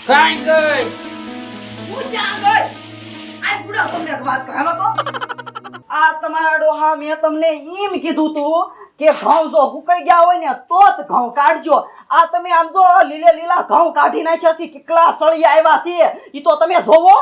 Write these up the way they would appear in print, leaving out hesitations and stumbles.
કાઈ ગઈ હું ક્યાં ગઈ? આ ગુડા તમને એક વાત કહે તો આ તમારા ડોહા મેં તમને એમ કીધું તું કે ઘઉં જો હુકાઈ ગયા હોય ને તો જ ઘઉં કાઢજો. આ તમે આમ જો લીલા ઘઉં કાઢી નાખ્યા છે, કેટલા સળિયા આવ્યા છે ઈ તો તમે જોવો.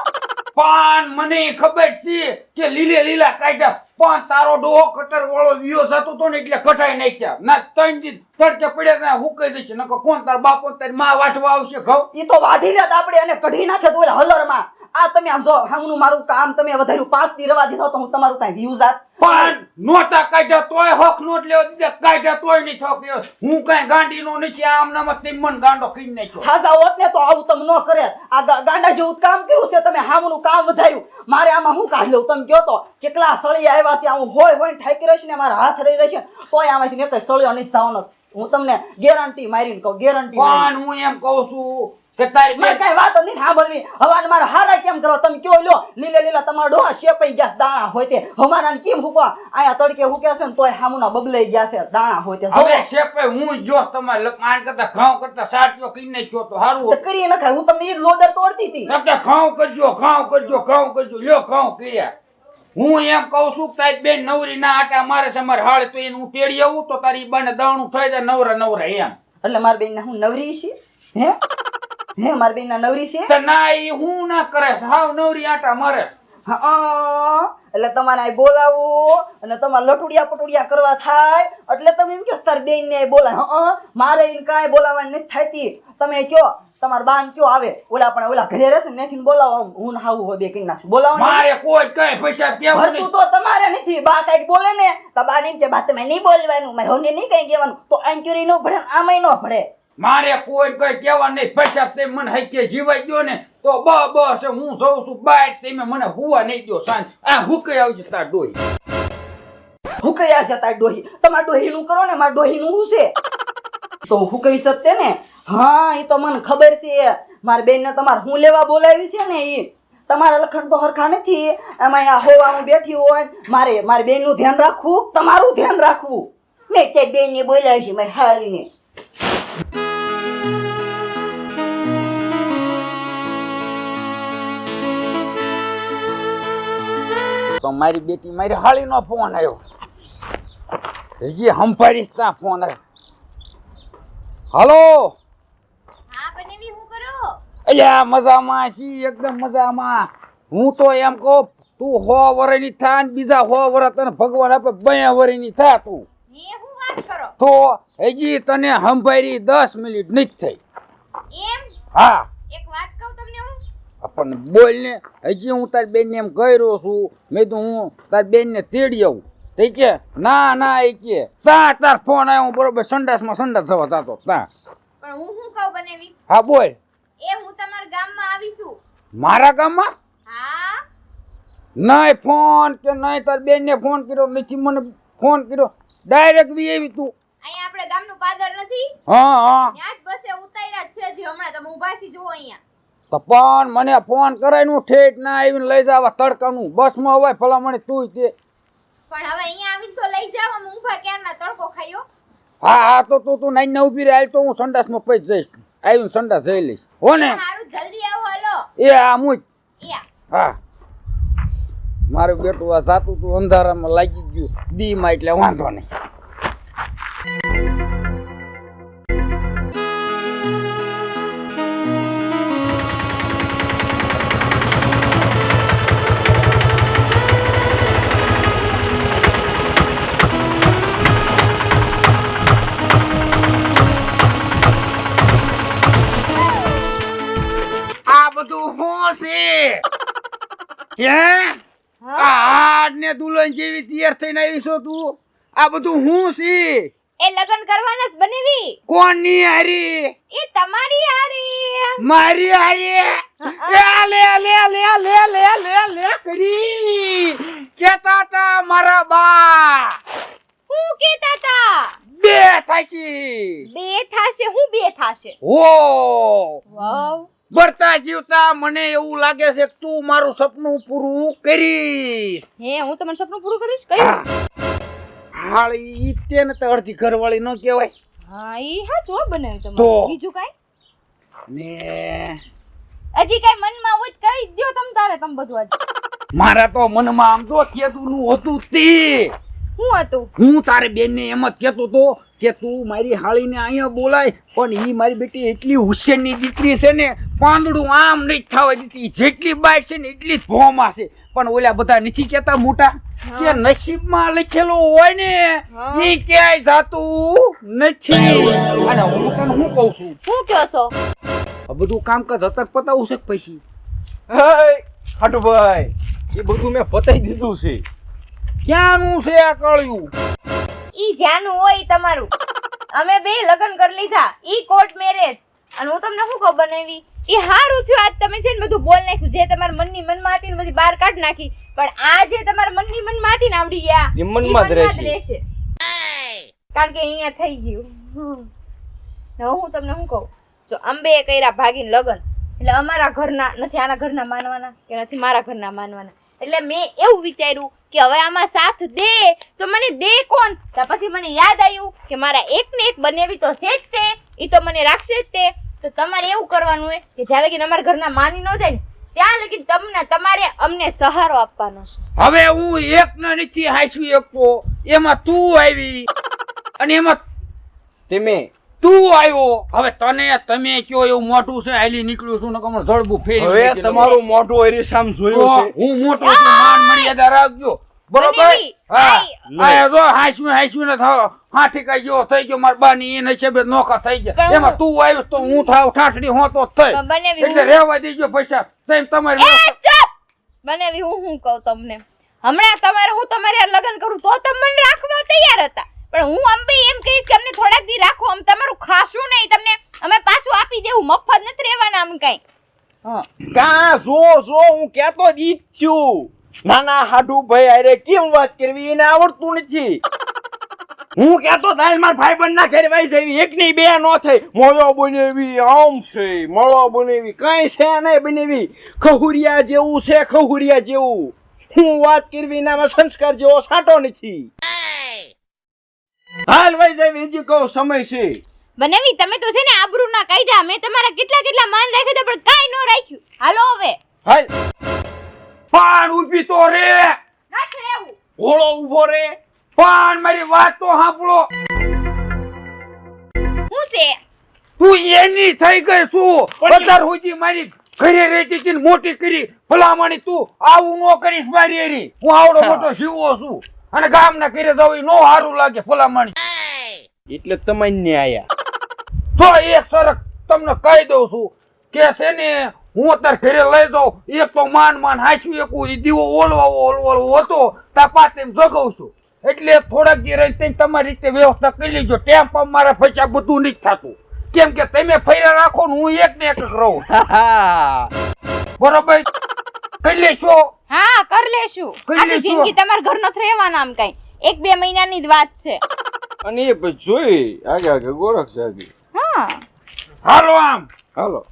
પણ મને ખબર છે કે લીલા કાઢ્યા, પણ તારો ડોહો કટર વાળો વિયો જતો તો ને એટલે કઢાઈ નાખ્યા. ના 3 દી તડકે પડ્યા ને હુકાઈ જશે, નકર કોણ તાર બાપો તારી માં વાટવા આવશે ઘઉં? ઈ તો વાઢી લે આપણે અને કઢી નાખે તો ઓલા હલરમાં. આ તમે આમ જો હમનું મારું કામ તમે વધાર્યું 5 દી રવા દીધો તો હું તમારું કાઈ વ્યૂ જાત. પણ નોટા કાઢ્યા તોય હોક નોટ લેવા દીધા, કાઢ્યા તોય નહીં થોક લેવા. હું કઈ ગાંડીનો નથી, આમ નામ તે મન ગાંડો કરી નાખ્યો. હાજા હોત ને તો આવું તમે ન કરે. આ ગાંડા જેવું કામ કર્યું છે તમે, હામનું કામ વધાર્યું. મારે આમાં હું કાઢ લઉં? તમે કહો તો કેટલા સળિયા આવ્યા છે. હું હોય ઠાકી રહીશ ને મારા હાથ રહી જશે તોય આમાંથી ને કઈ સળિયો નથી જવાનો. હું તમને ગેરંટી મારીને કહું, ગેરંટી. પણ હું એમ કહું છું કે તારી મારે કઈ વાત જ નથી સાંભળવી. હવાને મારા હારા કેમ કરો તમે? કયો લ્યો લીલા તમારા ડોહા શેપાઈ ગયા દાણા હોય તે હમારા કેમ હુકવા? આયા તડકે હુકે છે ને તોય હામુના બબલાઈ ગયા છે દાણા હોય તે. હવે શેપે હું જોશ તમારે લકાણ કરતા ઘઉં કરતા સાટ્યો કરી નાખ્યો તો સારું તો કરી નખાય. હું તમને એ લોદર તોડતી હતી. નકર ઘઉં કરજો લ્યો ઘઉં કર્યા. હું એમ કહું છું કે તારી બેન નવરી ના આટા મારે છે મારે હાળે, તો એને હું તેડી આવું તો તારી બાને દાણું થઈ જાય નવરા એમ. એટલે મારી બેન હું નવરી છે? હે મારી બેન ના નવરી છે? તો ના ઈ હું ના કરે છે, હાવ નવરી આટા મારે. હા એટલે તમારે આ બોલાવું અને તમારે લટુડિયા પટુડિયા કરવા થાય એટલે તમે એમ કે તારી બેન ને બોલાય. મારે એને કાંઈ બોલાવવાની નથી થતી. તમે કયો તમારા બાન કયો આવે ઓલા ઘરે રહેશે ને નથી બોલાવો. હું હાવું હોય બે કઈ નાખશું. બોલાવો મારે કોઈ કઈ પૈસા કેવું ભરતું તો તમારે નથી. બા કઈક બોલે ને તો બા એમ કે બા તમે નહીં બોલવાનું, મારે હોને નહીં કઈ કહેવાનું. તો આંક્યુરી નો ભળે આમાંય નો ભળે. મારે કોઈ કઈ કેવા નહીં. પૈસા તે મને હૈકે જીવાઈ ગયો ને તો બસ હું જઉં છું બાય. તમે મને હુવા નહીં દો સાંજ. આ હુકઈ આવજે તાર ડોહી. હુકૈયા છે તાર ડોહી. તમારા ડોહીનું કરો ને, મારા ડોહીનું શું છે? તો હુકઈ શકતે ને. હા એ તો મને ખબર છે. મારી બેન ને તમારે હું લેવા બોલાવી છે ને એ તમારા લખણ તો હરખા નથી. એમાં આ હોવા હું બેઠી હોય મારે મારી બેન નું ધ્યાન રાખવું, તમારું ધ્યાન રાખવું. મેં તે બેન ને બોલાવી છે મારી હાળીને. તો મારી બેટી મારી હાળીનો ફોન આવ્યો. હજી હંભારીશ ત્યાં ફોન આવ્યો. હાલો. હા બનેવી હું કરો? અલ્યા મજામાં છી, એકદમ મજામાં. હું તો એમ કહું તું 100 વર્ષની થા ને બીજા 100 વર્ષ તને ભગવાન આપે 62 વર્ષની થા તું. એ હું વાત કરો? તો હજી તને હંભારી 10 મિનિટ નથી થઈ. એમ? હા. એક વાત કહું તમને હું? આપણને બોલ ને. હજી હું તાર બેનને એમ કહી રહ્યો છું, મેં તો હું તાર બેનને તેડી આવું. તે કે ના એ કે તાર ફોન આવ્યો બરોબર સંડાસ જવા જતો તા. પણ હું શું કહું બનેવી? હા બોલ. એ હું તમારા ગામમાં આવીશું. મારા ગામમાં? હા. નહીં ફોન કે નહીં તાર બેનને ફોન કર્યો નથી, મને ફોન કર્યો ડાયરેક્ટ બી એવી તું. અહીંયા આપણે ગામનું પાદર નથી? હા ત્યાં જ બસે ઉતાર્યા જ છે જે હમણાં તમે ઊભા છી જો અહીંયા. તો પણ મને ફોન કરાયનું ઠેઠ ના આવીને લઈ જવા તડકાનું બસમાં હોય ભલામણે તું તે. પણ હવે અહીંયા આવીને તો લઈ જાવ. અમે ઊભા ક્યારના તડકો ખાયો. હા તો તું નાઈ ના ઉભી રહે. હાલ તો હું સંડાસમાં પૈસ જઈશ, આવીને સંડાસ જઈ લઈશ હો ને. સારું જલ્દી આવો હાલો. એ આ મુજ. યા. હા મારું બેટું આ જાતું તું અંધારામાં લાગી ગયું દીમાં એટલે વાંધો નહીં. આ બધું શું છે? હે હાડ ને દુલ્હન જેવી તૈયાર થઈને આવી છો તું? આ બધું હું છે? એ લગન કરવાના જ બનેવી. કોની હારી? એ તમારી હારી. મારી હારી? લે કરી કેતા તા મારા બા. હું કહેતા તા? બે થાશી. બે થાશે? હું બે થાશે? ઓ વાવ. બરતા જીવતા મને એવું લાગે છે કે તું મારું સપનું પૂરું કરીશ. હે હું તમારું સપનું પૂરું કરીશ? કયું? હાળી ઈ તેને તો અડધી ઘરવાળી ન કહેવાય. હા ઈ હા જો બનાવ્યું તો. તમારું. બીજું કાઈ? ને હજી કઈ મનમાં હોય તો કરી જ દ્યો તમ તારે તમ બધું હજી. મારા તો મનમાં આમ તો કેતુનું હતું તે શું હતું? હું તારે બેનને એમ જ કહેતો તો કે તું મારી હાળીને અહીંયા બોલાય, પણ ઈ મારી બેટી એટલી હુસેનની દીકરી છે ને, પાંદડું આમ નહીં થવા દીધી. જેટલી બાય છે ને એટલી જ ભોમાં છે. પણ ઓલા બધા નથી કહેતા મોટા કે નસીબમાં લખેલું હોય ને ઈ ક્યાંય જાતું નથી. અને હું તને શું કહું છું, શું કહો છો? આ બધું કામકાજ અત્યારે પતાવું છે કે પછી? હાટુભાઈ, એ બધું મેં પતાઈ દીધું છે. ક્યાંનું છે આ કળ્યું? ઈ જાનું હોય ઈ તમારું. અમે બે લગ્ન કરી લીધા, ઈ કોર્ટ મેરેજ. અને હું તમને શું કહું બનાવી, ઈ હારું થયું આજ તમે છે ને બધું બોલ નાખ્યું. જે તમારા મનની મનમાં હતી ને બધી બહાર કાઢ નાખી. પણ આ જે તમારા મનની મનમાં હતી ને આવડી ગયા, એ મનમાં જ રહેશે. કારણ કે અહીંયા થઈ ગયું. હવે હું તમને શું કહું, જો અંબે કર્યા ભાગીને લગ્ન, એટલે અમારા ઘરના નથી આના ઘરના માનવાના કે નથી મારા ઘરના માનવાના. એટલે મેં એવું વિચાર્યું કે હવે આમાં સાથ દે તો મને દે કોણ. તો પછી મને યાદ આવ્યું કે મારા એક ને એક બનેવી તો છે જ તે, ઈ તો મને રાખશે જ તે. તો તમારે એવું કરવાનું હોય કે જ્યાં લગીને અમારા ઘરના માની ન જાય ને ત્યાં લગીને તમારે અમને સહારો આપવાનો છે. હવે હું એક ને નથી હાંસવી શકતો, એમાં તું આવી અને એમાં તમે તું આવ્યો. હવે તમે કયો એવું મોટું છે, હાલી નીકળ્યું છું ને કમર જડબું ફેરી. હવે તમારું મોઢું હરીસામ જોયું છે. હું મોટો છું, માન મર્યાદા રાખજો, બરોબર? બનેવી, હા, આઈ. આ જો હાંસવી ને થાવ હા ઠીકાઈ જેવો થઈ ગયો. મારા બાની એને છે નોખા થઈ ગયા. પણ એમાં તું આવ્યો તો હું થાવ ઠાઠડી હોતો જ થઈ. બનેવી એટલે રહેવા દેજો પૈસા તમારી એ ચૂપ! બનેવી હું કહું તમને, હમણાં હું તમારે લગ્ન કરું તો તમે મને રાખવા તૈયાર હતા. પણ હું અંબે એમ કહીશ કે અમને થોડાક દી રાખો, આમ તમારું ખાશું નહીં, તમને અમે પાછું આપી દેવું, મફત નથી રહેવાના આમ કઈ. કા જો હું કેતો જ ઈ જ છું. નાના હાટુભાઈ અરે કેમ વાત કરવી એને આવડતું નથી. હું કેતો દાલ માર ભાઈ બંધ ના ઘરે વાઈ જવી, એક ની બે નો થઈ. મોળો બનેવી આમ છે, મોળો બનેવી કઈ છે નહીં બનેવી. ખહુરિયા જેવું છે, ખહુરિયા જેવું. હું વાત કરવી નામાં સંસ્કાર જેવો સાટો નથી. હાલ વાઈ જવી હજી કહું સમય છે. બનેવી તમે તો છે ને આબરૂ ના કાઢ્યા, મેં તમારા કેટલા માન રાખ્યા હતા પણ કાઈ ન રાખ્યું. હાલો હવે હાલ પણ ઊભી તો રે, નથી રહેવું. ઘોડો ઉભો રે. પણ મારી વાત તો સાંભળો. હું છે તું એની થઈ ગઈ શું? અત્યાર સુધી મારી ઘરે રહેતી હતી ને મોટી કરી ભલામણી. તું આવું ન કરીશ મારી એરી. હું આવડો મોટો શીવો છું અને ગામના ઘરે જાવ નો સારું લાગે ભલામણી. એટલે તમને આયા. જો એક સરક તમને કહી દઉં છું કે છે ને હું અત્યારે ઘરે લઈ જાઉં, એક તો માન હાંસવી એકું દીવો ઓલવો હતો તા પાતે જગાવું છું. એટલે થોડાક દી રહી તમે તમારી રીતે વ્યવસ્થા કરી લેજો. ટેમ્પ મારા પૈસા બધું નથી થતું, કેમ કે તમે ફર્યા રાખો ને હું એક ને એક રહું. બરોબર કરી લેશો? હા કર લેશું. કરી આખી લેશું. જિંદગી તમારા ઘર નથી રહેવાના આમ કઈ, 1-2 મહિનાની જ વાત છે. અને એ પછી જોઈ આગે ગોરખ છે આગે. હા હાલો આમ હાલો.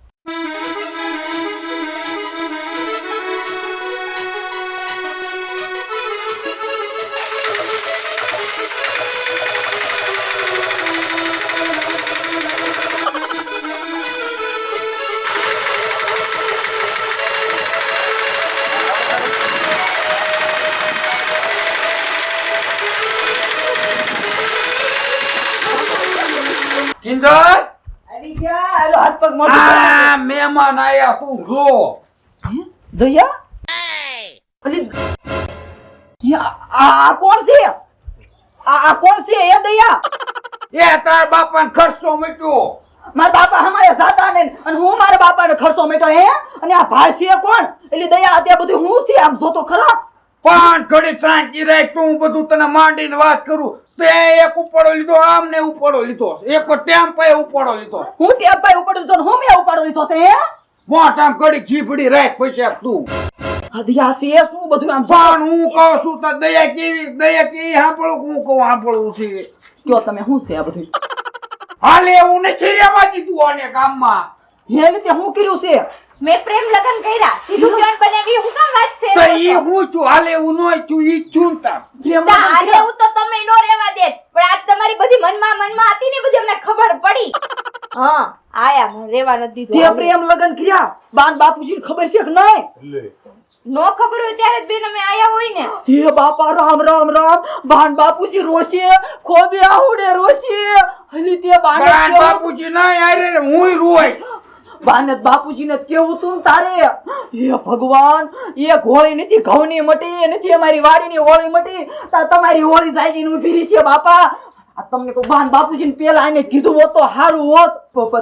કિંજલ, આવી ગયા. હાલો હાથ પગ મોઢું આ મહેમાન આયા, તું જો. દયા અલી આ કોણ છે? આ કોણ છે એ દયા? એ તાર બાપાને ખર્ચો મૂક્યો. મારા બાપા હમારે જાતા ને અને હું મારા બાપાને ખર્ચો મેટો હે. અને આ ભાઈ છે કોણ? એટલે દયા અત્યારે બધું હું છે આમ જોતો ખરા. પણ ઘડી શાંતિ રાખ, તું બધું તને માંડીને વાત કરું. તે એક ઉપાડો લીધો, આમ ને ઉપાડો લીધો, એક ટેમ્પ ઉપાડો લીધો. હું ટેપાઈ ઉપાડો લીધો ને હું મેં ઉપાડો લીધો છે હે? મોટા ઘડી ખીપડી રાખ પૈસા તું. આ દયા છે શું બધું આમ પણ હું કહું છું તો દયા કેવી સાંભળું, હું કહું સાંભળવું છે. કયો તમે શું છે આ બધું? હાલે એવું નથી રહેવા દીધું આને ગામમાં. હે લીધે હું કર્યું છે? મેં પ્રેમ લગન કર્યા, સીધું જોઈન બનેવી હું કામ વાત છે? તો ઈ હું છું, હાલે એવું ન છું, ઈ છું ને તાર. પ્રેમ તા હાલે હું તો તમે નો રહેવા દેત, પણ આજ તમારી બધી મનમાં હતી ને બધી અમને ખબર પડી. હા આયા મને રેવા નથી તે દીધું પ્રેમ લગન કર્યા બાન બાપુજીને ખબર છે કે નહીં? નો ખબર હોય ત્યારે જ બેન અમે આયા હોય ને હે બાપા રામ રામ રામ બાન બાપુજી રોશે ખોબે આવડે રોશે હલી તે બાને બાન કેવું- બાપુજી ના યાર હુંય રોઈશ. બાને બાપુજીને કેવું તું ને તારે હે ભગવાન એ હોળી નથી ઘઉંની મટી નથી અમારી વાડીની હોળી મટી તમારી હોળી સાઈજી નું ઉભી રહી છે બાપા આ તમને કોઈ બાન બાપુજીને પેલા આને કીધું હોત તો સારું હોત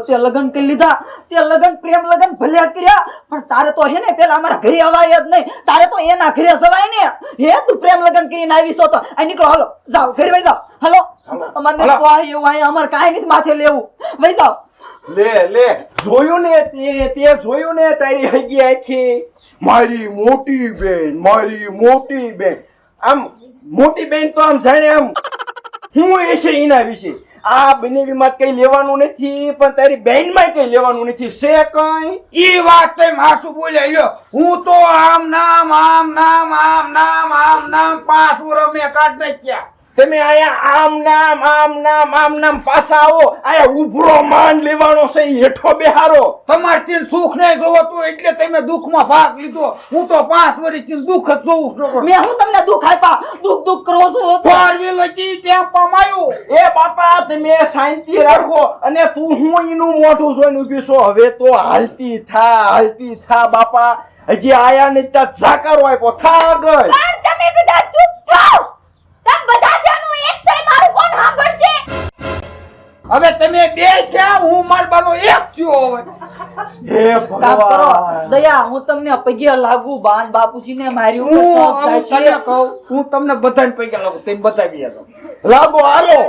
તે લગન કરી લીધા તે લગન પ્રેમ લગન ભલે કર્યા પણ તારે તો હે ને પેલા અમારા ઘરે અવાય જ નહીં તારે તો એના ઘરે જવાય ને હે તું પ્રેમ લગન કરીને આવી છો તો આ નીકળો હાલો જાઓ ઘરે વઈ જાઓ હાલો અમારે હાલો. એવું અહીંયા અમારે કાંઈ નથી માથે લેવું વઈ જાઓ લે જોયું ને તે જોયું ને તારી હગી આખી મારી મોટી બેન આમ મોટી બેન તો આમ જાણે આમ હું એ છે એના વિશે આ બનેવીમાં કઈ લેવાનું નથી પણ તારી બેન માં કઈ લેવાનું નથી છે કઈ ઈ વાત તેમ હાસુ બોલ્યા લ્યો હું તો આમ નામ 5 વર્ષ મેં કાઢ નાખ્યા. તમે આયા આમ નામ પાછા આવો આયા ઉભરો માન લેવાનો છે ઈ હેઠો બેહારો તમારથી સુખ નહીં જોવતું એટલે તમે દુઃખમાં ભાગ લીધો. હું તો 5 વર્ષથી દુઃખ જ જોઉં છું. મેં હું તમને દુઃખ આપ્યા દુઃખ કરો છો 4 વ્હીલર હતી ત્યાં પમાયું. એ બાપા તમે શાંતિ રાખો અને તું હું એનું મોઢું જોઈને ઊભી છો હવે તો હાલતી થા બાપા હજી આયા ને ત્યાં જાકારો આપ્યો થા આગળ પણ તમે બધા ચૂપ થાઓ તમે બધા જાનો એક થઈ મારું કોણ સાંભળશે હવે તમે બે થયા હું મારબાનો એક થયો. હવે હે કામ કરો ભગવાન દયા હું તમને પગે લાગુ બાન બાપુજીને મારી ઉપર હું શોખ આવું થાય તને કહું હું તમને બધાને પૈસા લાગુ તમે બતાવી દો. લાગો હાલો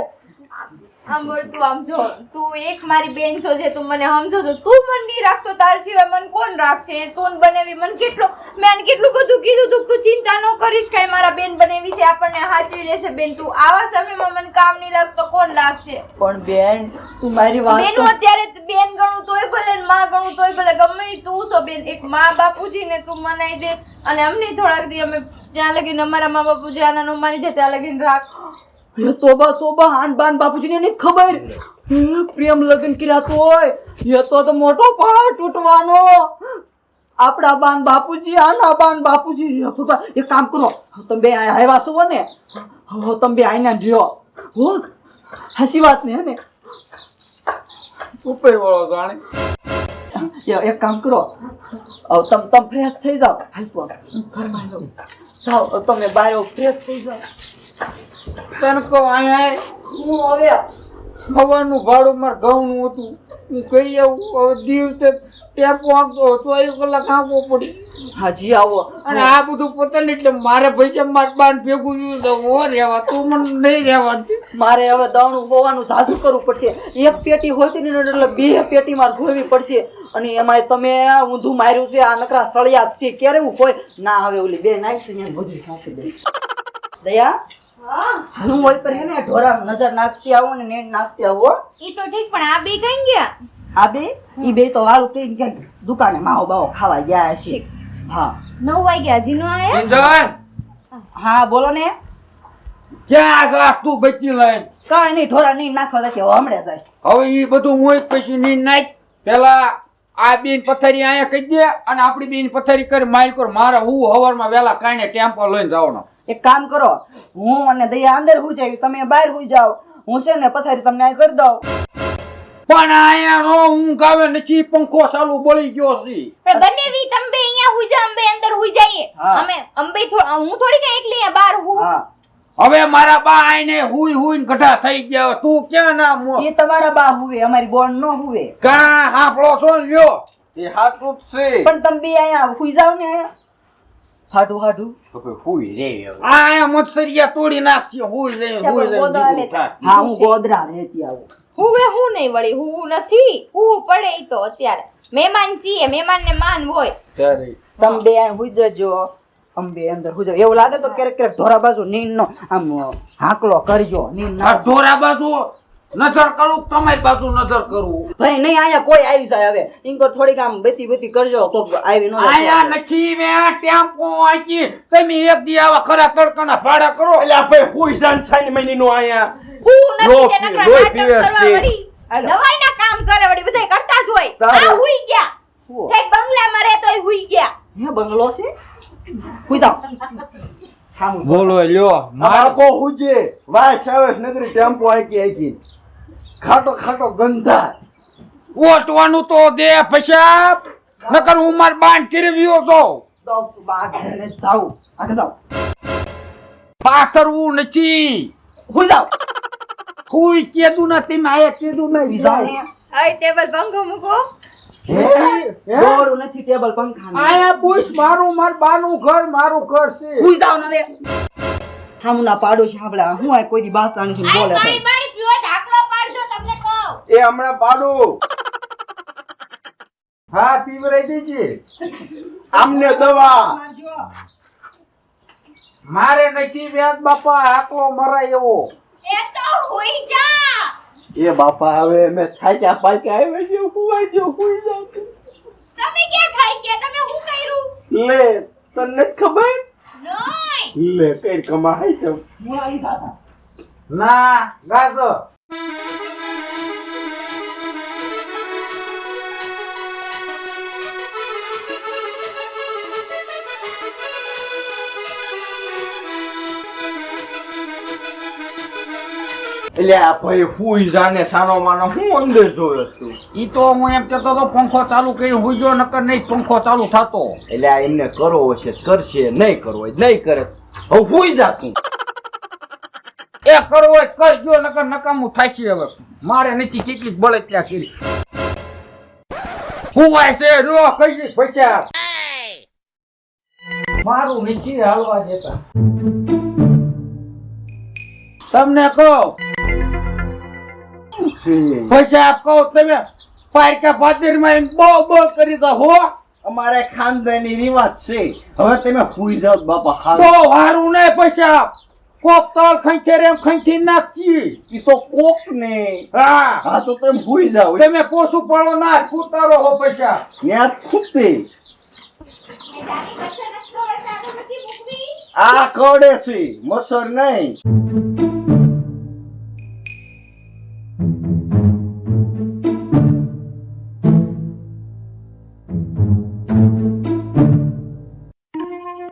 આંબળ તું આમ જો તું એક મારી બેન છો જે તું મને સમજો છો તું મને નહીં રાખતો તાર સિવાય મને કોણ રાખશે તું બનાવી મને કેટલું બધું કીધું તું તું ચિંતા ન કરીશ કઈ મારા બેન બનાવી છે આપણને સાચવી લેશે બેન તું આવા સમયમાં મને કામ નહીં લાગતો કોણ લાગશે પણ બેન તું મારી વાત બેન હું અત્યારે બેન ગણું તોય ભલે ને માં ગણું તોય ભલે ગમે ઈ તું છો બેન એક માં બાપુજી ને તું મનાઈ દે અને અમને થોડાક દી અમે ત્યાં લગીને અમારા મા બાપુ જે આના નો માની છે ત્યાં લગીને રાખ હે તોબા આન બાન બાપુજીને નથી ખબર હે પ્રેમ લગ્ન કર્યા તોય એ તો મોટો પહાડ તૂટવાનો આપડા બાન બાપુજી આના બાન બાપુજી હે ભગવાન એક કામ કરો તમે બે આવ્યા છો ને હો તમે બે આઈને રહ્યો હો હસી વાત ને હે ને ઉપર વાળો જાણે એક કામ કરો હવે તમે ફ્રેશ થઈ જાઓ હાલ તો ઘરમાં લો જાઓ તમે બહાર ફ્રેશ થઈ જાઓ તને કહું અહીંયા હું હવે સવારનું ભાડું મારે ઘઉંનું હતું હું કહી આવું હવે દિવસે ટેપો આપતો 24 કલાક આપવો પડી હાજી આવો અને આ બધું પોતાને એટલે મારે પૈસા માર બાન ભેગું થયું તો હું રહેવા તું મને નહીં રહેવા દે. મારે હવે દવણું હોવાનું સાજુ કરવું પડશે એક પેટી હોતી ને એટલે 2 પેટી મારે ધોવી પડશે અને એમાં તમે ઊંધું માર્યું છે આ નકરા સળિયા છે ક્યારે હું કોઈ ના હવે ઓલી બે નાખી ને બધું નાખી દે દયા હું હોય પર હે ને ઢોરા નજર નાખતી આવો ને નેટ નાખતી આવો ઈ તો ઠીક પણ આ બે કઈ ગયા આ બે ઈ બે તો વાળું કરીને ક્યાંક દુકાને માવો બાવો ખાવા ગયા છે હા 9 વાગ્યા હજી નો આયા ઇન્જન હા બોલો ને ક્યાં જાસ તું બચી લઈને કાંઈ નહીં ઢોરા નહીં નાખવા દે હમણે જાય હવે ઈ બધું હું જ પછી નહીં નાખ પેલા આ બેન પથારી અહીંયા કહી દે અને આપણી બેન પથારી કરી માઇલ કર મારે હું હવારમાં વેલા કાંઈ ટેમ્પો લઈને જવાનો. એક કામ કરો હું અને દયા અંદર હુઈ જાય તમે બહાર હુઈ જાઓ હું છે ને પથારી તમને આ કરી દઉં પણ અહીંયા નો ઊંઘ આવે નથી પંખો ચાલુ બળી ગયો છે. પણ બંને વી તમે બે અહીંયા હુઈ જા અંબે અંદર હુઈ જઈએ હા. અમે અંબે હું થોડી કઈ એકલી અહીંયા બહાર હું હા હવે મારા બા આઈને હુઈ હુઈને ગઢા થઈ ગયા. તું ક્યાં ના એ તમારા બા હુવે અમારી બોન નો હુવે કાં હાંફળો છો ને લ્યો. એ હાચું જ છે પણ તમે બે અહીંયા હુઈ જાવ ને અહીંયા હાડું હુઈ રે હવે આ અહીંયા મત્સરિયા તોડી નાખશે. હુઈ જાય ચાલો, હુઈ ગોદડા જાય લેતા. હા હું ગોધરા રહેતી આવું હુવે હું નહીં વળી હું નથી હું પડે ઈ તો અત્યારે મહેમાન છીએ મહેમાન ને માન હોય ત્યારે તમે બે અહીંયા હુઈ જજો અમે બે અંદર હુઈ જાવ એવું લાગે તો ક્યારેક ઢોરા બાજુ નીંદ નો આમ હાકલો કરજો નીંદ આ ના ઢોરા બાજુ નજર કરું તમારી બાજુ નજર કરું. ભાઈ નહીં અહીંયા કોઈ આવી જાય હવે ઇન્કો થોડીક આમ બેતી કરજો તો આવી નો આયા નથી મેં ટેમ્પો આંચી તમે એક દી આવા ખરા તડકાના ભાડા કરો. એટલે આપણે હુઈ જાન સાની મહિની નો આયા હું લો નથી તે નકરા લોહી નાટક પીવે કરવા છે. વળી હાલો. નવાઈના કામ કરે વળી બધાય કરતા જ હોય તારે. આ હુઈ ગયા હુઓ. એક બંગલામાં રહે તોય હુઈ ગયા હે બંગલો છે હુઈ જાઓ હા હું બોલો લ્યો બાળકો હુજે વાય સાવેશ નગરી ટેમ્પો આકી ખાટો ખાટો ગંધા ઓટવાનું તો દે પૈસા નકર હું માર બાંધ કરી વ્યો તો જાઉં છું બહાર ઘરે જાઉં આગળ જાઉં પાથરવું નથી હુઈ જાઓ કોઈ કીધું નથી મેં આયા કીધું નહીં જાઓ ને હવે ટેબલ પંખો મૂકો દોડું નથી ટેબલ પંખા આયા પૂછ મારું માર બાનું ઘર મારું ઘર છે હુઈ જાઓ ને રે હામુના પાડોશી આપડા હું આ કોઈ દી બાસ્તાણી થી બોલે પાણી પાણી પીવો ઢાકલો પાડજો તમને કહું એ હમણાં પાડું હા પીવરાઈ દેજે આમને દવા મારે નથી વ્યાજ બાપા આકલો મરાય એવો એ તો હુઈ જા એ બાપા હવે મેં થાક્યા પાક્યા આવે છે હુઈ જાઉં તમે ક્યાં ખાઈ ગયા તમે હું કર્યું લે તને નથી ખબર નહીં લે કઈ કમાઈ તો હું આવી જાતા ના ગાજો એટલે આ ભાઈ હુઈ જાને સાનો માનો હું અંદર જોયો છું ઈ તો હું એમ કેતો તો પંખો ચાલુ કરી હુઈજો નકર નહીં પંખો ચાલુ થતો એટલે આ એમને કરવો હશે તો કરશે નહીં કરવો હોય તો નહીં કરે હવે હુઈ જા તું એ કરવો હોય તો કરજો નકર નકામું થાય છે હવે મારે નથી કેટલીક બળે ત્યાં કરી હુવાય છે રો કઈ પૈસા મારું નથી હાલવા દેતા તમને કહો પૈસા કહો તમે પારકા પાદરમાં બહુ બહુ કરી દો હો અમારે ખાનદાની રિવાજ છે હવે તમે હુઈ જાઓ બાપા હાલ બહુ હારું નહીં પૈસા કોક તળ ખંખે રેમ ખંખી નાખી ઈ તો કોક ને હા હા તો તમે હુઈ જાઓ તમે પોસું પડો ના કૂતારો હો પૈસા ત્યાં ખૂટે જાની વચ્ચે રસ્તો વચ્ચે આગળ નથી મૂકવી આ કડે છે મસર નહીં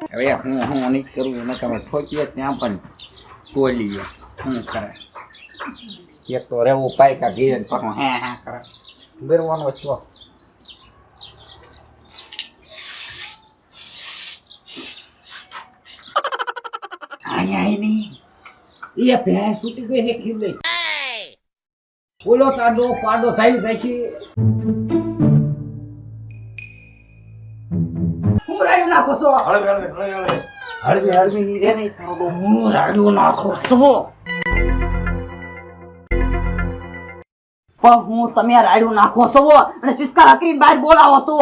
હવે હું નહીં કરું એમાં તમે ઠોકીએ ત્યાં પણ ટોલીએ શું કરે એક તો રહેવું પાયકા ધીરે પાછું હે કરે બેરવાનો છો અહીંયા નહીં એ ભેંસ છૂટી ગઈ છે ખીલે બોલો તાડો પાડો થઈ જાય છે હું રાડ્યું નાખો છો હળવી હળવી ની રે નહીં તાડો હું રાડ્યું નાખો છો પણ હું તમે રાડ્યું નાખો છો અને સિસ્કા હકરીને બહાર બોલાવો છો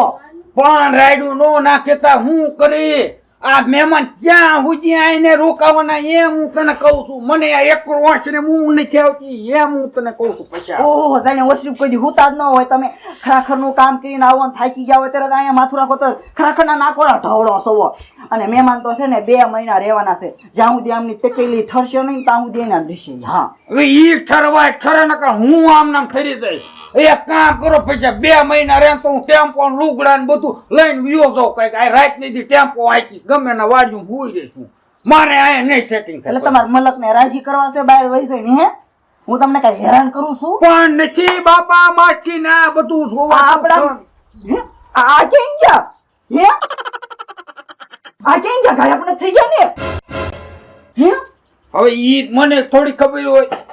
પણ રાયડું નો નાખેતા હું કરી આ મહેમાન ક્યાં હુજી આઈને રોકાવાના એમ હું તને કહું છું મને આ એક વર્ષ ને હું નથી આવતી એમ હું તને કહું છું પૈસા ઓહો જાણે ઓસરી કોઈ દી હુતા જ ન હોય તમે ખરાખરનું કામ કરીને આવો ને થાકી ગયા હોય ત્યારે તો અહીંયા માથું રાખો તો ખરાખરના નાકોરા ઢવળો સવો અને મહેમાન તો છે ને 2 મહિના રહેવાના છે જ્યાં સુધી આમની તકેલી ઠરશે નહીં ત્યાં સુધી એના દૃશ્ય હા હવે ઈ ઠરવાય ઠરે નકર હું આમ નામ ઠરી જાય એક કામ કરો પૈસા 2 મહિના રહે તો હું ટેમ્પો લુગડા ને બધું લઈને વિયો જાઉં કઈક આ રાત ની ટેમ્પો આંકીશ ગમે ના વાડ્યું ભૂઈ જઈશું મારે અહીંયા નહીં સેટિંગ એટલે થાય તમારે મલકને રાજી કરવા છે બહાર વહી જાય હે હું તમને કઈ હેરાન કરું છું પણ નથી બાપા માછી ના બધું જોવા આ આપણા હે? આ કેમ ગયા હે આ કેમ ગયા ગાય આપણે થઈ ગયા ને હે હવે ઈ મને થોડી ખબર હોય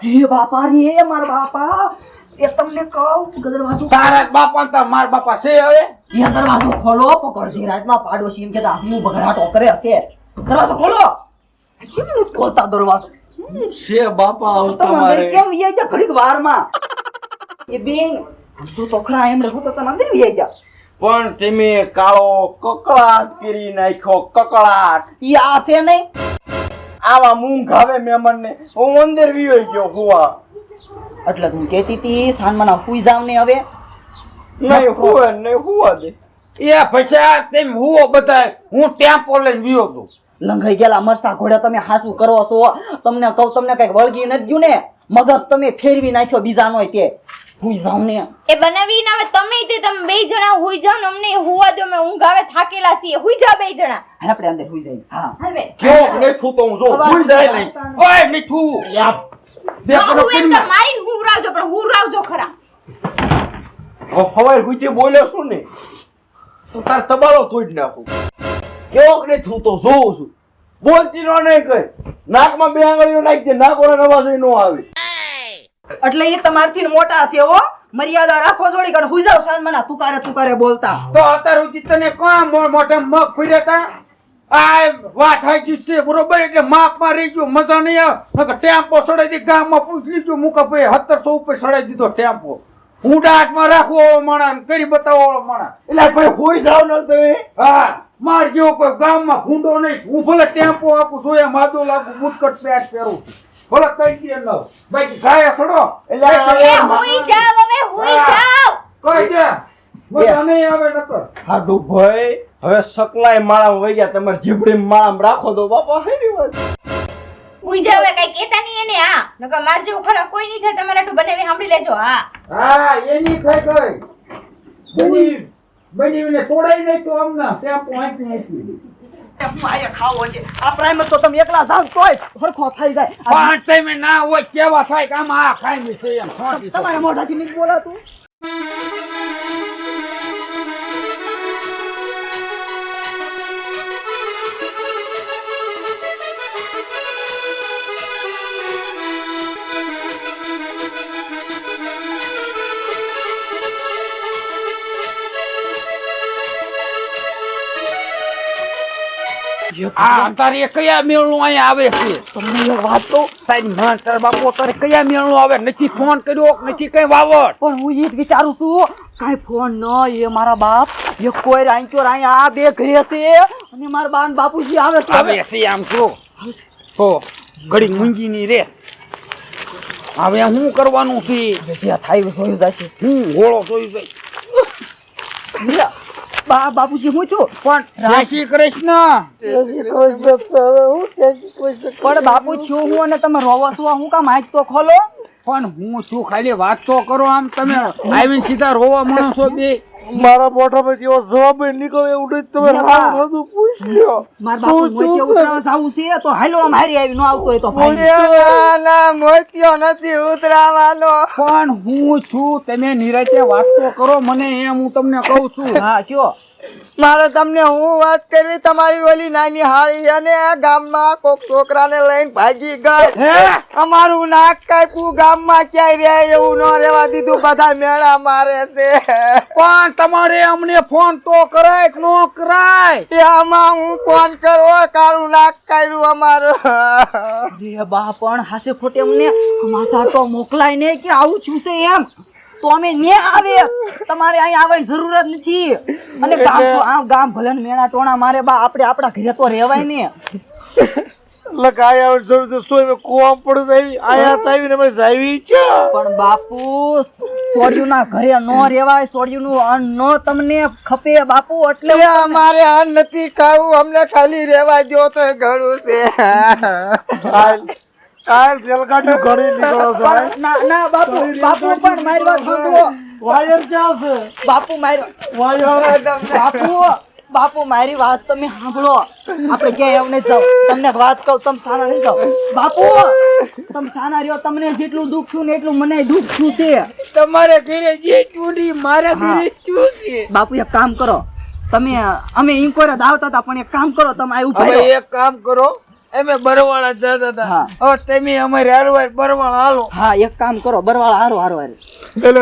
હે બાપા રે મારા બાપા એ તમને કહું દરવાજો તારા બાપા તા માર બાપા છે હવે એ દરવાજો ખોલો પકડતી રાજમાં પાડોશી એમ કેતા હું બગડાટો કરે હશે દરવાજો ખોલો કેમ નથી ખોલતા દરવાજો છે બાપા હું તમે અંદર તમારે કેમ વી ગયા ઘડીક વારમાં એ બેન તું તો ખરા એમ રહું તો તમે અંદર વી ગયા પણ તમે કાળો કકળાટ કરી નાખ્યો કકળાટ ઈ આ છે નહીં આવા મૂંગ આવે મહેમાનને હું અંદર વિયો ગયો હુવા એટલે તું કહેતી હતી સાનમાના હુઈ જાવ ને હવે નહીં હુવે નહીં હુવા દે એ પૈસા તેમ હુઓ બધા હું ટેમ્પો લઈને વિયો છું લંઘાઈ ગયેલા મરસા ઘોડે તમે હાસુ કરો છો તમને કહું તમને કઈક વળગી નથી ગયું ને મગજ તમે ફેરવી નાખ્યો બીજાનો તે હુઈ જાવ ને એ બનાવીને હવે તમે બે જણા હુઈ જાવ ને અમને હુવા દો મેં ઊંઘ આવે થાકેલા છીએ હુઈ જાવ બે જણા હાલ આપણે અંદર હુઈ જઈએ હા હાલવે કેવો નહીં થૂતો હું જો ભૂલ જાય નહીં ઓય મીઠું બે હું કરો એ તો મારીને હુરાવજો પણ હુરાવજો ખરા હવાય ગુચી બોલ્યો છું ને તો તાર તબાલો તોડી નાખું કેવો નહીં થૂતો જોઉં છું બોલતી નો નહીં કઈ નાકમાં બે આંગળીઓ નાખી દે નાકોના અવાજ નો આવે એટલે એ તમારથી મોટા છે હો મર્યાદા રાખો જોડી કણ હુઈ જાવ સાનમના તુકારે બોલતા તો અત્યાર સુધી તને કોણ મોટા મગ ફર્યા તા આ વાત હાચી છે બરોબર એટલે માપમાં રહી ગયો મજા નહીં આવે ટેમ્પો ચડાઈ દી ગામમાં પૂછ લીધું મુકા ભાઈ 1700 ઉપર ચડાઈ દીધો ટેમ્પો હું દાટમાં રાખવો માણા કરી બતાવો માણા એટલે ભાઈ હોઈ જાવ ને તમે હા માર જેવો કોઈ ગામમાં ભૂંડો નહીં હું ભલે ટેમ્પો આપું જોયા માદો લાગુ બુટકટ પેટ પહેરું ભલે કઈ દે ન બાકી ગાય છોડો એ હુઈ જાવ હવે હુઈ જાવ કઈ દે મજા નહીં આવે નકર હાડુ ભાઈ હવે સકલાય માળામાં વઈ ગયા તમારે જીભડી માળામાં રાખો દો બાપા હેરી વાત હુઈ જાવ હવે કઈ કેતા નહીં એને હા નકર માર જેવું ખરા કોઈ નહીં થાય તમારે આટલું બનાવી સાંભળી લેજો હા હા એની થઈ ગઈ બની તોડાઈ નહીં તો આમના ટેમ્પો આંકી નાખી હું આયા ખાવો છે આ પ્રાઇમર તો તમે એકલા જાવ તોય હરખો થઈ જાય પાંચ ટાઈમે ના હોય કેવા થાય કે આમાં આ ખાઈ મી છે એમ તમારા મોઢાથી નહીં બોલાતું આ તારી કયા મેળનું અહીંયા આવે છે તમને એક વાત કહું તારી માં તાર બાપો તારે કયા મેળનું આવે નથી ફોન કર્યો નથી કઈ વાવડ પણ હું ઈ જ વિચારું છું કાંઈ ફોન ન એ મારા બાપ એ કોઈ રાંક્યો આ બે ઘરે છે અને મારા બા ને બાપુજી આવે છે આવે છે આમ જો તો ઘડી મૂંગીની રે હવે શું કરવાનું છે જે થાય જોયું જશે ગોળો જોઈ જાય બા બાપુજી હું છું પણ જય શ્રી કૃષ્ણ પણ બાપુ છું હું અને તમે રોવો છો હું કામ આંખ તો ખોલો પણ હું છું ખાલી વાત તો કરો આમ તમે આવીને સીધા રોવા માણસો બે મારા મોઢા પરથી એવો જવાબ નીકળે એવું નહીં તમે હાલ બધું પૂછ્યો મારા બાપુ મોતે ઉતરાવા જાવું છે તો હાલો આમ હારી આવી નો આવતો હોય તો ના મોત્યો નથી ઉતરાવાનો પણ હું છું તમે નિરાતે વાત તો કરો મને એમ હું તમને કહું છું હા કયો મારે તમને હું વાત કરવી તમારી ઓલી નાની હાળી અને આ ગામમાં કોક છોકરાને લઈને ભાગી ગઈ અમારું નાક કાપ્યું ગામમાં ક્યાંય રહે એવું ન રહેવા દીધું બધા મેળા મારે છે પણ તમારે અમને ફોન તો કરાય કે નો કરાય એ આમાં હું ફોન કરો કાળું નાક કાઢ્યું અમારું અરે બા પણ હાસે ખોટે અમને હમાસા તો મોકલાય ને કે આવું છું છે એમ તો અમે ને આવે તમારે અહીં આવવાની જરૂર જ નથી અને ગામ તો આમ ગામ ભલે ને મેણા ટોણા મારે બા આપણે આપણા ઘરે તો રહેવાય ને લગાયા જરૂર સોય કોમ પડ જાવી આયા તાવી ને જાવી છે પણ બાપુ સોડિયું ના ઘરે નો રહેવાય સોડિયું નું અન્ન નો તમને ખપે બાપુ એટલે અમારે અન્ન નથી ખાવું અમને ખાલી રહેવા દો તો ઘણું છે કાલ રેલગાડી ઘડી નીકળો પણ ના બાપુ બાપુ પણ મારી વાત સાંભળો વાયર ક્યાં છે બાપુ મારી વાયર બાપુ મારી વાત તમે સાંભળો આપણે ક્યાંય એવું નહીં જાવ તમને એક વાત કહું તમે સારા નહીં જાવ બાપુ તમે સારા રહ્યો તમને જેટલું દુઃખ થયું ને એટલું મને દુઃખ થયું છે તમારે ઘરે જે ચૂડી મારા ઘરે ચૂ છે બાપુ એક કામ કરો તમે અમે ઇન્કોરત આવતા હતા પણ એક કામ કરો તમે આવ્યું હવે ભાઈ એક કામ કરો અમે બરવાળા જતા હતા હવે તમે અમારે હારવાર બરવાળા હાલો હા એક કામ કરો બરવાળા હારો હારો હારો એટલે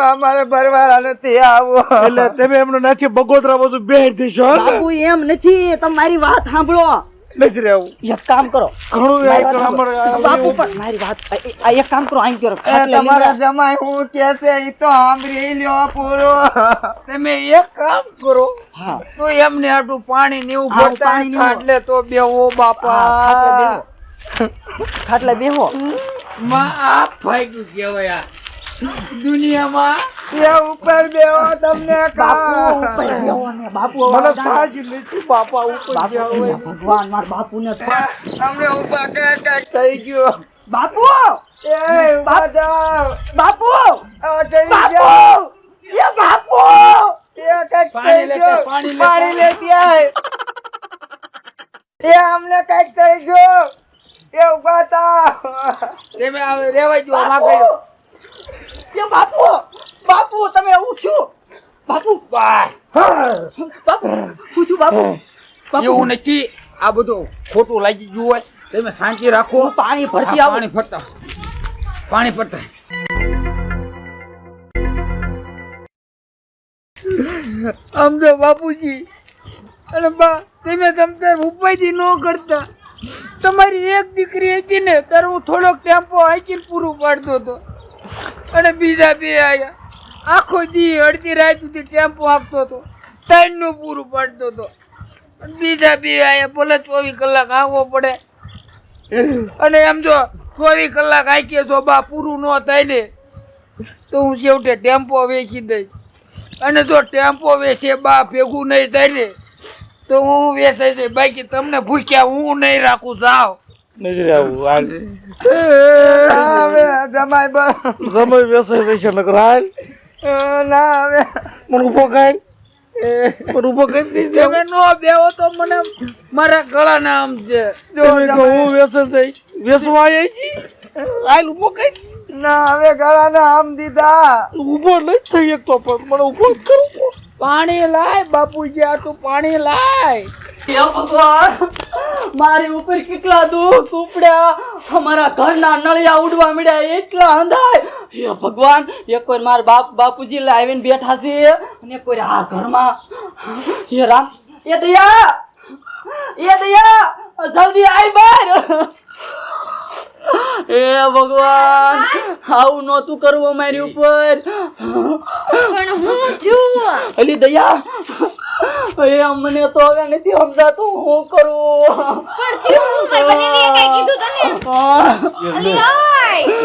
અમારે બરવાળા નથી આવો એટલે તમે એમનો નાચી બગોદરા બાજુ બેહી દેશો બાપુ એમ નથી તમે મારી વાત સાંભળો નથી રહેવું એક કામ કરો ઘણું બાપુ પણ મારી વાત એક કામ કરો આઈ કરો તમારા જમાઈ હું કે છે ઈ તો સાંભળી લ્યો પૂરો તમે એક કામ કરો હા તો એમને આટલું પાણી ને એવું હા, ભરતા પાણી ને એવું. એટલે તો બેહો બાપા ખાટલે બેહો માં આ ફાયદું કહેવાય આ દુનિયામાં એ ઉપર બેહો તમને બાપુ ઉપર બેહો ને બાપુ મને સાજી નથી બાપા ઉપર બેહો ભગવાન મારા બાપુને તમને ઉભા કર કઈક થઈ ગયો બાપુ એ બાપુ બાપુ અટલી બાપુ એ બાપુ એ કઈક પાણી થઈ લે, ગયું પાણી લે. પાણી લેતી આય એ અમને કઈક થઈ ગયું એ ઉભા થા તમે હવે રેવા જો માં બાપુ ગયો એ બાપુ બાપુ તમે ઉઠ્યો બાપુ બસ બાપુ ઉઠ્યું બાપુ બાપુ એવું નથી આ બધું ખોટું લાગી ગયું હોય તમે શાંતિ રાખો હું પાણી ભરતી હા, આવું પાણી ભરતા આમ તો બાપુજી અને બા તમે તમતાર ઉપાયથી ન કરતા તમારી એક દીકરી હતી ને ત્યારે હું થોડોક ટેમ્પો હાંકીને પૂરું પાડતો હતો અને બીજા બે આયા આખો દી અડધી રાત સુધી ટેમ્પો હાંકતો હતો ટાઈમનું પૂરું પાડતો હતો અને બીજા બે આયા ભલે 24 કલાક આવવો પડે અને એમ જો 24 કલાક હાંકીએ તો બા પૂરું ન થાય ને તો હું છેવટે ટેમ્પો વેચી દઈશ અને જો ટેમ્પો વેચે બા ભેગું નહીં થાય ને તો હું વેચાઈ જાય બાકી તમને ભૂખ્યા હું નહીં રાખું જાવ નથી રહેવું હાલ હવે જમાઈ બા સમય બેસે છે નકર હાલ ના હવે મને ઉભો કર મને ઉભો કરી દીધો તમે નો બેહો તો મને મારા ગળાના આમ છે તમે કહો હું વેસે છે વેસવા આવી છી હાલ ઉભો કર ના હવે ગળાના આમ દીધા ઉભો નથી થઈ એક તો પણ મને ઉભો કરું પાણી લાય બાપુજી આટલું પાણી લાય હે ભગવાન મારી ઉપર કેટલા દુઃખ ઉપડ્યા અમારા ઘરના નળિયા ઉડવા મળ્યા એટલા અંધાય હે ભગવાન એક કોઈ મારા બાપુજી લાવીને બેઠા છે અને કોઈ આ ઘરમાં હે રામ એ દયા જલ્દી આય બહાર હે ભગવાન આવું નહોતું કરવું મારી ઉપર પણ હું છું અલી દયા એ મને તો હવે નથી સમજાતું હું કરું પણ થયું મારી બનેવીએ કઈ કીધું તને અલી આય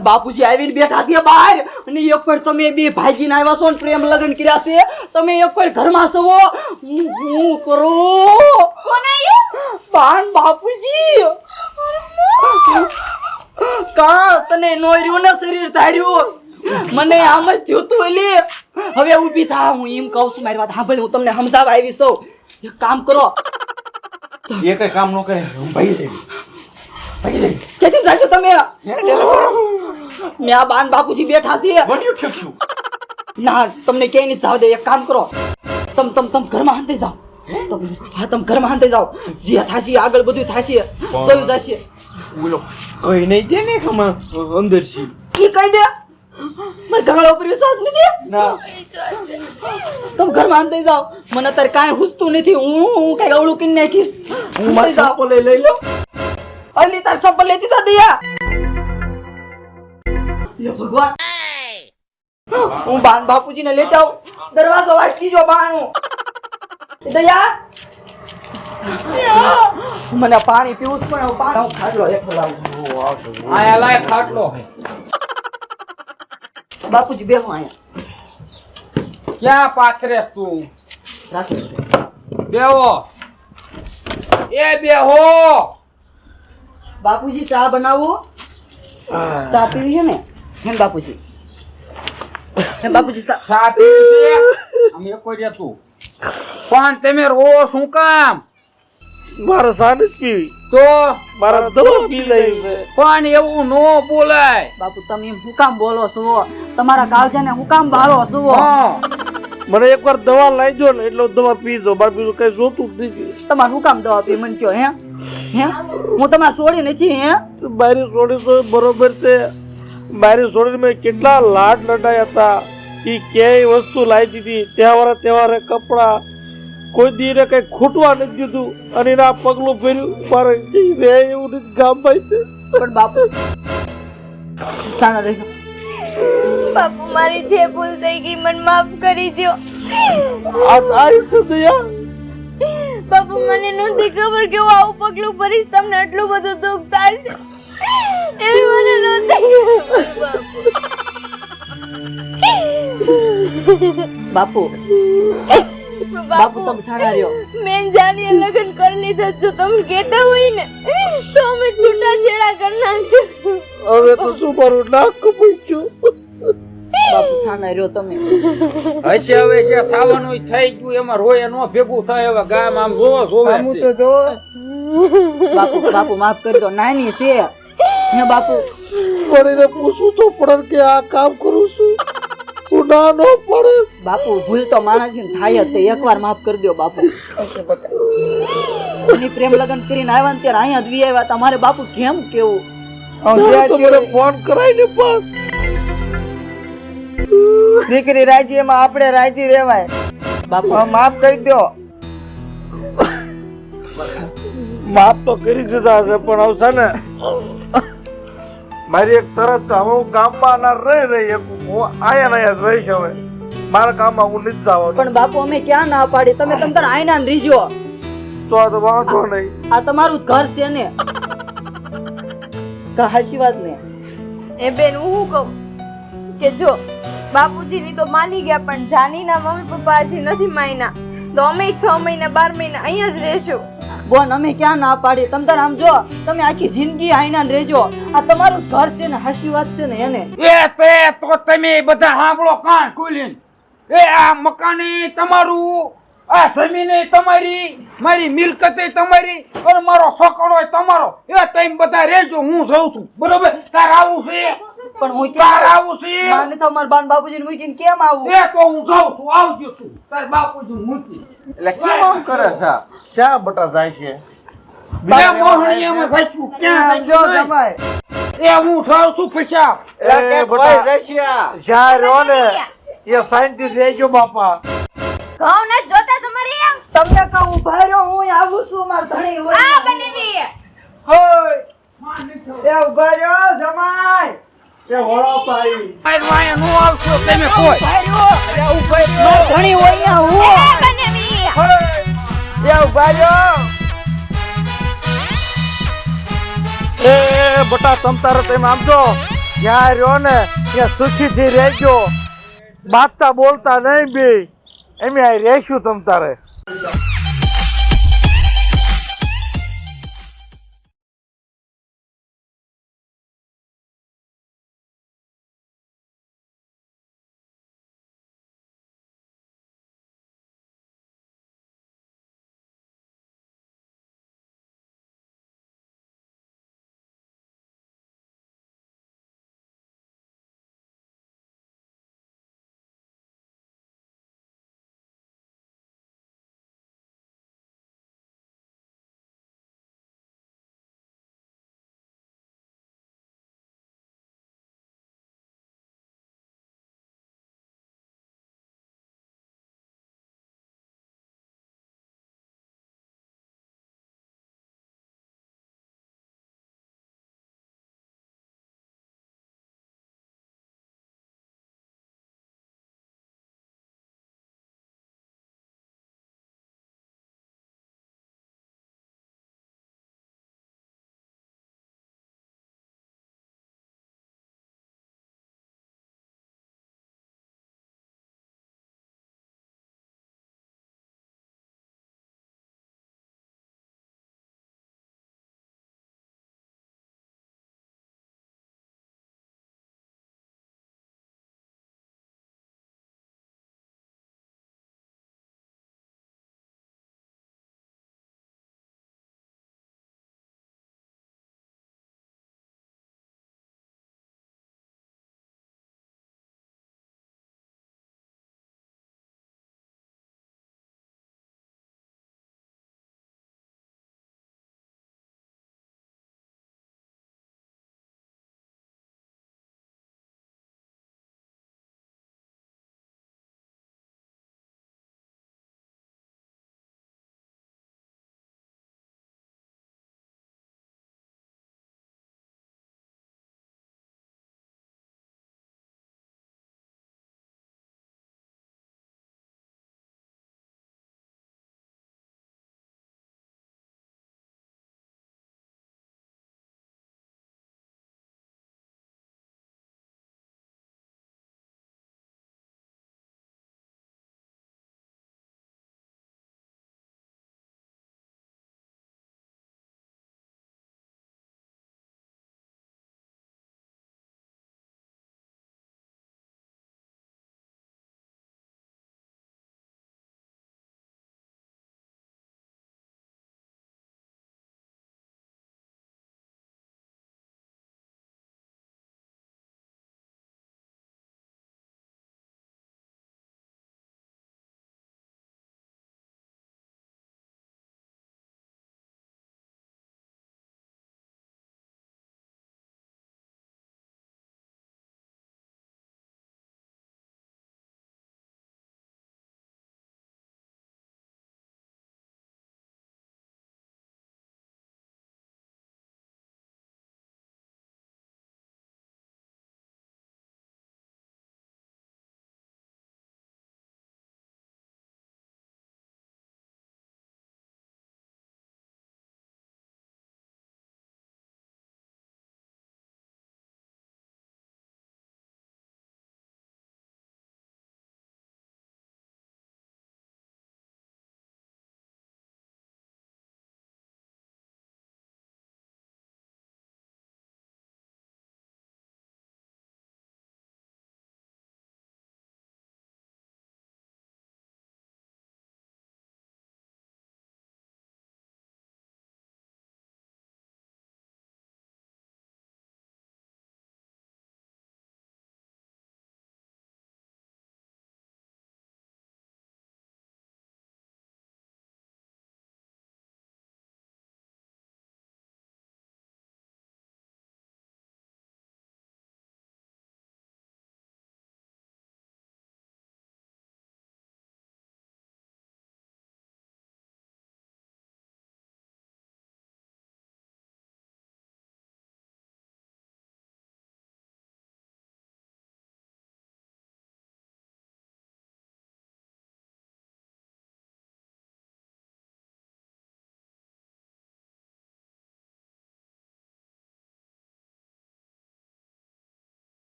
બાપુજી આવીને બેઠા છે બહાર અને એક વાર તમે બે ભાઈજીને આવ્યા છો ને પ્રેમ લગ્ન કર્યા છે તમે એક વાર ઘરમાં છો હું કરું કોણ આયું બાન બાપુજી કા તને નોર્યું ને શરીર ધાર્યું મને આમ જ થયું તું એલી હવે ઊભી થા હું એમ કહું છું મારી વાત સાંભળ હું તમને સમજાવવા આવી છું એક કામ કરો એ કઈ કામ ન કરે ભાઈ લેવી કેથી જાશો તમે મેં આ બાન બાપુજી બેઠા છે બન્યું ઠેક્યું ના તમને ક્યાંય નહીં જાવ દે એક કામ કરો તમ ઘરમાં હાંતે જાઓ હા તમે ઘરમાં હાંતે જાઓ જે થાશે આગળ બધું થાશે બધું થશે બોલો કઈ નહીં દે ને ખમા અંદર છે ઈ કહી દે મારા ઘરવાળા ઉપર વિશ્વાસ નથી ના તમે ઘરમાં હાંતે જાઓ મને અત્યારે કાંઈ હુજતું નથી હું કઈ અવળું કરી નાખીશ હું મારી સાપો લઈ લો અલી તાર સંપલ લેતી જા દયા હે ભગવાન હું બાન બાપુજીને લેતા આવું દરવાજો વાંચી જો બાનું દયા મને પાણી પીવું જ પણ હું પાણી ખાટલો એક લાવું આયા લાય ખાટલો બાપુજી બેહો અહીંયા ક્યાં પાથરે તું રાખી બેહો એ બેહો બાપુજી ચા બનાવો ચા પીવી છે ને હેમ બાપુજી હેમ બાપુજી ચા પીવી છે અમે કોઈ રહેતું પણ તમે રો શું કામ મારા સાને જ પીવી તો મારા દવા પી લઈ છે પણ એવું નો બોલાય બાપુ તમે એમ હું કામ બોલો છો તમારા કાળજાને હું કામ બાળો છો હા મને એકવાર દવા લઈ દો ને એટલે દવા પી દો બાર બીજું કઈ જોતું જ નથી તમારે હું કામ દવા પી મને કયો હે હું તમારે છોડી નથી હે બારી છોડી તો બરોબર છે બારી છોડીને મેં કેટલા લાડ લડાયા હતા એ ક્યાંય વસ્તુ લાવી દીધી તહેવારે કપડા કોઈ દીને કઈ ખૂટવા નથી દીધું અને એના પગલું ભર્યું મારે રે એવું નથી ગામ ભાઈ છે પણ બાપુ સાના રહેજો બાપુ મારી જે ભૂલ થઈ ગઈ મને માફ કરી દો આ છે દયા બાપુ મને નહોતી ખબર કે હું આવું પગલું ભરીશ તમને આટલું બધું દુઃખ થાય છે એવી મને નહોતી ખબર બાપુ બાપુ બાપુ તમે સારા રહ્યો. મેં જાણીએ લગ્ન કરી લીધા. જો તમે કહેતા હોય ને તો અમે છૂટાછેડા કરી નાખશું. હવે તો શું મારું નાક કપાયું. બાપુ સારા રહ્યો તમે. હશે હવે છે થવાનું થઈ ગયું એમાં રોય નો ભેગું થાય હવે ગામ આમ જોવે આમ તો જો બાપુ માફ કરી દો. નાની છે હે બાપુ. મને પૂછું તો પડે કે આ કામ કરું છું હું ના ન પડે. બાપુ ભૂલ તો માણસની થાય જ. તે એકવાર માફ કરી દો બાપુ. એની પ્રેમ લગ્ન કરીને આવ્યા ને ત્યારે અહીંયા જ વી આવ્યા. તમારે બાપુ કેમ કેવું? ફોન કરાય ને પણ દીકરી રાજી એમાં આપણે રાજી રહેવાય. બાપુ માફ કરી દો. માફ તો કરી દીધા છે પણ હવે છે ને મારી એક શરત છે. હવે હું ગામમાં ના રહી હું આયા જ રહીશ. હવે મારા કામમાં હું નથી જવાનો. પણ બાપુ અમે ક્યાં ના પાડી? તમે તમતાર આઈના ને રીજો. તો આ તો વાંધો નહીં. આ તમારું જ ઘર છે ને. હાચી વાત ને. એ બેન હું કહું કે જો બાપુજીની તો માની ગયા પણ જાનીના મમ્મી પપ્પા હજી નથી માન્યા તો અમે 6 મહિના 12 મહિના અહીંયા જ રહેશું. બોન અમે ક્યાં ના પાડી? તમતાર આમ જો તમે આખી જિંદગી આઈના ને રહેજો. આ તમારું જ ઘર છે ને. હાચી વાત છે ને એને. એ તે તો તમે બધા સાંભળો કાન ખોલીને. એ આ મકાન તમારું, આ જમીન તમારી, મારી મિલકત તમારી અને મારો સકડો તમારો. એ તમે બધા રહેજો. હું જઉં છું. બરોબર? તાર આવું છે? પણ હું તાર આવું છે? માને તો અમાર બાન બાપુજીને મૂકીને કેમ આવું? એ તો હું જાઉં છું. આવજો તું તાર બાપુજી મૂકી. એટલે કેમ આમ કરે છે? ચા બટા જાય છે. બીજા મોહણીયામાં સાચું ક્યાં જો સાચું જમાય. એ હું થાઉં છું પૈસા. જા રહ્યો ને એ સાયન્ટિસ્ટ રહેજો બાપા. ઘઉં ના જોતા તમારે એમ તમને કહું ઉભા રહ્યો. હું આવું છું. માર ધણી હોય. આ બનેવી હોય. એ ઉભા રહ્યો જમાય. એ વળો ભાઈ. માર વાયા નો આવશો તમે કોઈ. માર ધણી હોય ને હું. આ બનેવી એ ઉભા રહ્યો. એ બટા તમ તારે તેમ આમ જો જ્યાં રહ્યો ને ત્યાં સુખીથી રહેજો. બાતતા બોલતા નહીં બે એમ રહેશું તમ તારે.